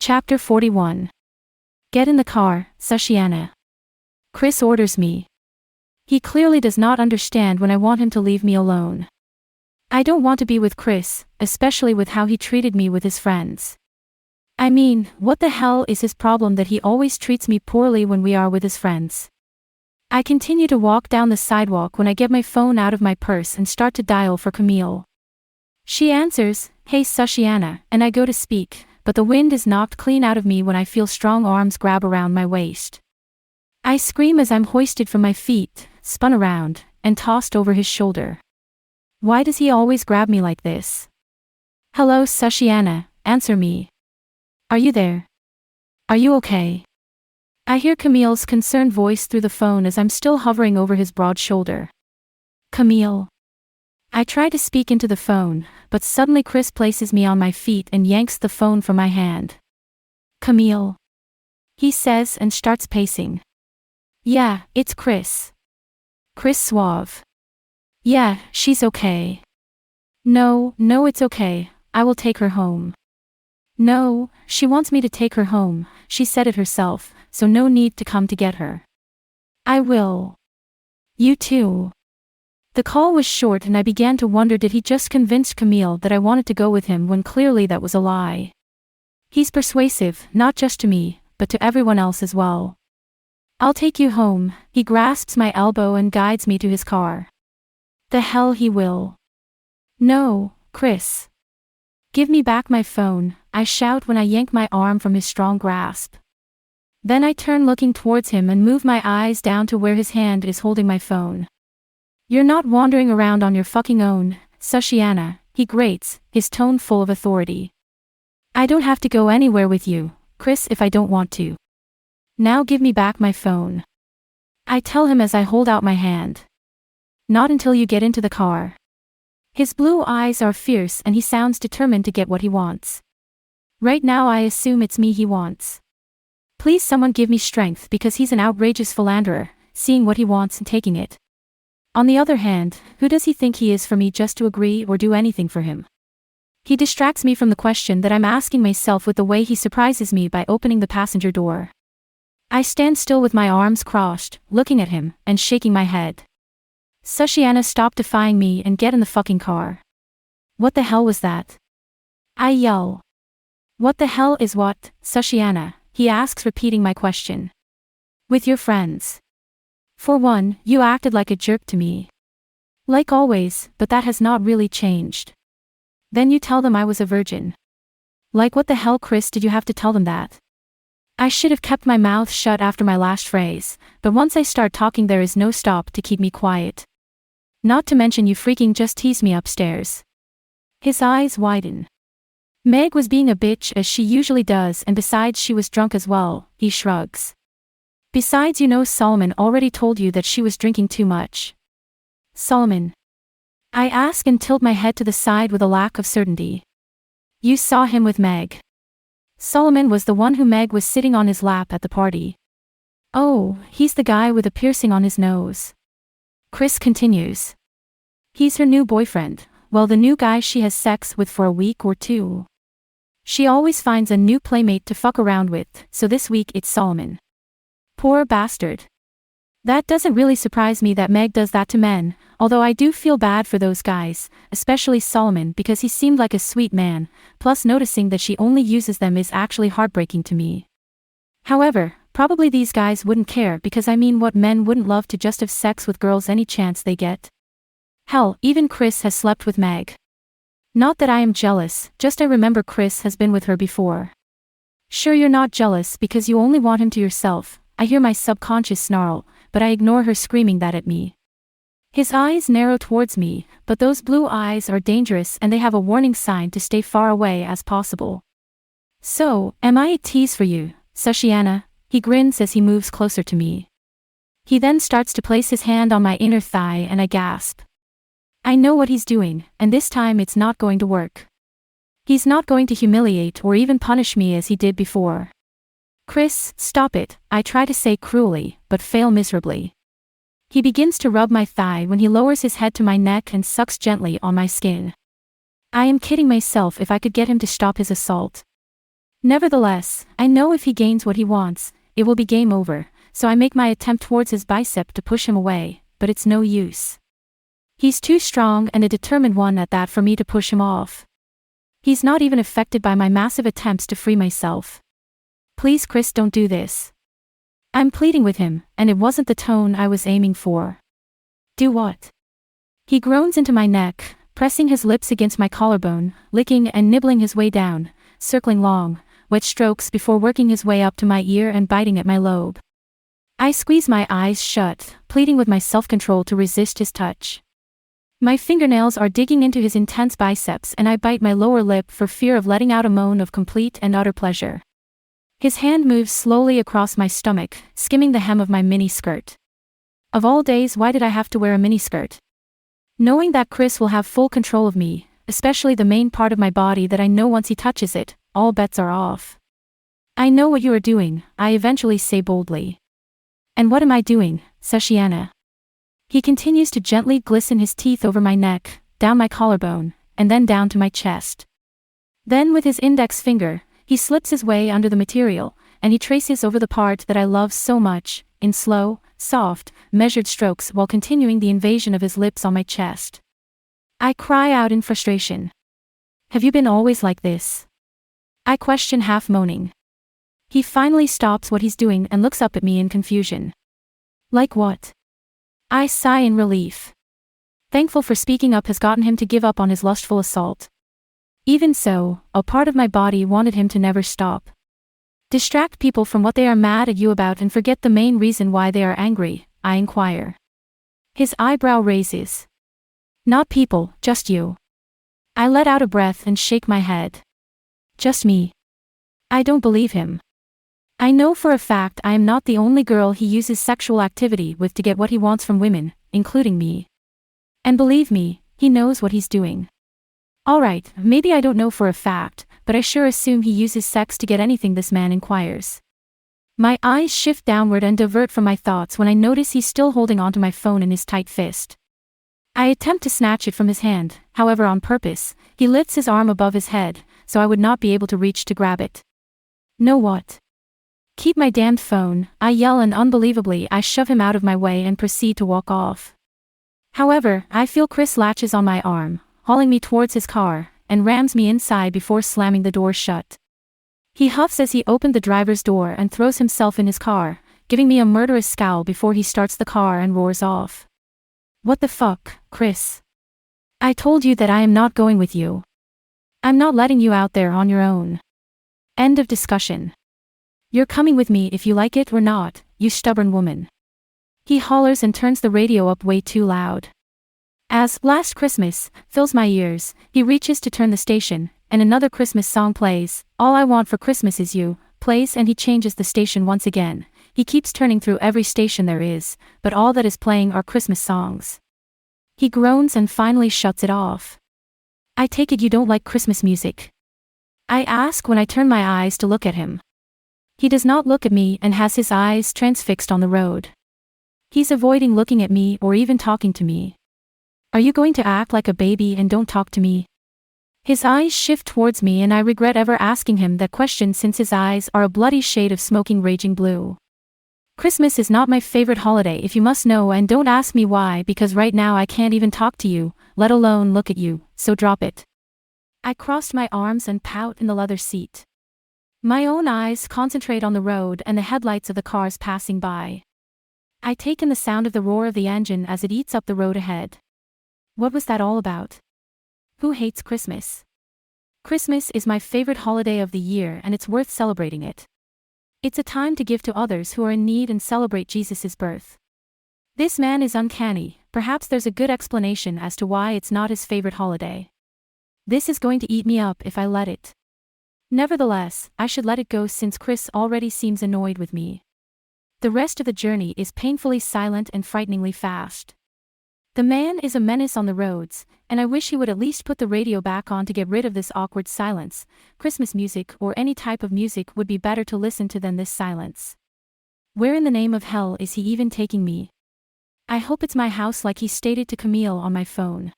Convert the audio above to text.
Chapter 41. Get in the car, Sushiana. Chris orders me. He clearly does not understand when I want him to leave me alone. I don't want to be with Chris, especially with how he treated me with his friends. I mean, what the hell is his problem that he always treats me poorly when we are with his friends? I continue to walk down the sidewalk when I get my phone out of my purse and start to dial for Camille. She answers, "Hey Sushiana," and I go to speak, but the wind is knocked clean out of me when I feel strong arms grab around my waist. I scream as I'm hoisted from my feet, spun around, and tossed over his shoulder. Why does he always grab me like this? "Hello Sushiana, answer me. Are you there? Are you okay?" I hear Camille's concerned voice through the phone as I'm still hovering over his broad shoulder. "Camille." I try to speak into the phone, but suddenly Chris places me on my feet and yanks the phone from my hand. "Camille," he says and starts pacing. "Yeah, it's Chris." Chris suave. "Yeah, she's okay." No, it's okay, I will take her home." "No, she wants me to take her home, she said it herself, so no need to come to get her." "I will." "You too." The call was short and I began to wonder, did he just convince Camille that I wanted to go with him when clearly that was a lie? He's persuasive, not just to me, but to everyone else as well. "I'll take you home," he grasps my elbow and guides me to his car. The hell he will. "No, Chris. Give me back my phone," I shout when I yank my arm from his strong grasp. Then I turn looking towards him and move my eyes down to where his hand is holding my phone. "You're not wandering around on your fucking own, Sushiana," he grates, his tone full of authority. "I don't have to go anywhere with you, Chris, if I don't want to. Now give me back my phone." I tell him as I hold out my hand. "Not until you get into the car." His blue eyes are fierce and he sounds determined to get what he wants. Right now I assume it's me he wants. Please someone give me strength, because he's an outrageous philanderer, seeing what he wants and taking it. On the other hand, who does he think he is for me just to agree or do anything for him? He distracts me from the question that I'm asking myself with the way he surprises me by opening the passenger door. I stand still with my arms crossed, looking at him, and shaking my head. "Sushiana, stop defying me and get in the fucking car." "What the hell was that?" I yell. "What the hell is what, Sushiana?" he asks, repeating my question. "With your friends. For one, you acted like a jerk to me. Like always, but that has not really changed. Then you tell them I was a virgin. Like what the hell, Chris, did you have to tell them that?" I should have kept my mouth shut after my last phrase, but once I start talking there is no stop to keep me quiet. "Not to mention you freaking just teased me upstairs." His eyes widen. "Meg was being a bitch as she usually does, and besides she was drunk as well," he shrugs. "Besides, you know Solomon already told you that she was drinking too much." "Solomon?" I ask and tilt my head to the side with a lack of certainty. "You saw him with Meg." Solomon was the one who Meg was sitting on his lap at the party. "Oh, he's the guy with a piercing on his nose." Chris continues. "He's her new boyfriend, well, the new guy she has sex with for a week or two. She always finds a new playmate to fuck around with, so this week it's Solomon. Poor bastard. That doesn't really surprise me that Meg does that to men, although I do feel bad for those guys, especially Solomon, because he seemed like a sweet man, plus noticing that she only uses them is actually heartbreaking to me. However, probably these guys wouldn't care, because I mean, what men wouldn't love to just have sex with girls any chance they get? Hell, even Chris has slept with Meg. Not that I am jealous, just I remember Chris has been with her before." "Sure, you're not jealous because you only want him to yourself," I hear my subconscious snarl, but I ignore her screaming that at me. His eyes narrow towards me, but those blue eyes are dangerous and they have a warning sign to stay far away as possible. "So, am I a tease for you, Sushiana?" He grins as he moves closer to me. He then starts to place his hand on my inner thigh and I gasp. I know what he's doing, and this time it's not going to work. He's not going to humiliate or even punish me as he did before. "Chris, stop it," I try to say cruelly, but fail miserably. He begins to rub my thigh when he lowers his head to my neck and sucks gently on my skin. I am kidding myself if I could get him to stop his assault. Nevertheless, I know if he gains what he wants, it will be game over, so I make my attempt towards his bicep to push him away, but it's no use. He's too strong and a determined one at that for me to push him off. He's not even affected by my massive attempts to free myself. Please, Chris, don't do this. I'm pleading with him, and it wasn't the tone I was aiming for. Do what? He groans into my neck, pressing his lips against my collarbone, licking and nibbling his way down, circling long, wet strokes before working his way up to my ear and biting at my lobe. I squeeze my eyes shut, pleading with my self-control to resist his touch. My fingernails are digging into his intense biceps and I bite my lower lip for fear of letting out a moan of complete and utter pleasure. His hand moves slowly across my stomach, skimming the hem of my miniskirt. Of all days, why did I have to wear a miniskirt? Knowing that Chris will have full control of me, especially the main part of my body that I know once he touches it, all bets are off. I know what you are doing, I eventually say boldly. And what am I doing, Sashiana? He continues to gently glisten his teeth over my neck, down my collarbone, and then down to my chest. Then with his index finger, he slips his way under the material, and he traces over the part that I love so much, in slow, soft, measured strokes while continuing the invasion of his lips on my chest. I cry out in frustration. Have you been always like this? I question, half moaning. He finally stops what he's doing and looks up at me in confusion. Like what? I sigh in relief. Thankful for speaking up has gotten him to give up on his lustful assault. Even so, a part of my body wanted him to never stop. Distract people from what they are mad at you about and forget the main reason why they are angry, I inquire. His eyebrow raises. Not people, just you. I let out a breath and shake my head. Just me. I don't believe him. I know for a fact I am not the only girl he uses sexual activity with to get what he wants from women, including me. And believe me, he knows what he's doing. Alright, maybe I don't know for a fact, but I sure assume he uses sex to get anything this man inquires. My eyes shift downward and divert from my thoughts when I notice he's still holding onto my phone in his tight fist. I attempt to snatch it from his hand, however on purpose, he lifts his arm above his head, so I would not be able to reach to grab it. No what? Keep my damned phone, I yell, and unbelievably I shove him out of my way and proceed to walk off. However, I feel Chris latches on my arm, hauling me towards his car, and rams me inside before slamming the door shut. He huffs as he opened the driver's door and throws himself in his car, giving me a murderous scowl before he starts the car and roars off. What the fuck, Chris? I told you that I am not going with you. I'm not letting you out there on your own. End of discussion. You're coming with me if you like it or not, you stubborn woman. He hollers and turns the radio up way too loud. As Last Christmas fills my ears, he reaches to turn the station, and another Christmas song plays. All I Want for Christmas Is You plays, and he changes the station once again. He keeps turning through every station there is, but all that is playing are Christmas songs. He groans and finally shuts it off. I take it you don't like Christmas music? I ask when I turn my eyes to look at him. He does not look at me and has his eyes transfixed on the road. He's avoiding looking at me or even talking to me. Are you going to act like a baby and don't talk to me? His eyes shift towards me and I regret ever asking him that question since his eyes are a bloody shade of smoking raging blue. Christmas is not my favorite holiday if you must know, and don't ask me why, because right now I can't even talk to you, let alone look at you, so drop it. I crossed my arms and pout in the leather seat. My own eyes concentrate on the road and the headlights of the cars passing by. I take in the sound of the roar of the engine as it eats up the road ahead. What was that all about? Who hates Christmas? Christmas is my favorite holiday of the year and it's worth celebrating it. It's a time to give to others who are in need and celebrate Jesus' birth. This man is uncanny, perhaps there's a good explanation as to why it's not his favorite holiday. This is going to eat me up if I let it. Nevertheless, I should let it go since Chris already seems annoyed with me. The rest of the journey is painfully silent and frighteningly fast. The man is a menace on the roads, and I wish he would at least put the radio back on to get rid of this awkward silence. Christmas music or any type of music would be better to listen to than this silence. Where in the name of hell is he even taking me? I hope it's my house like he stated to Camille on my phone.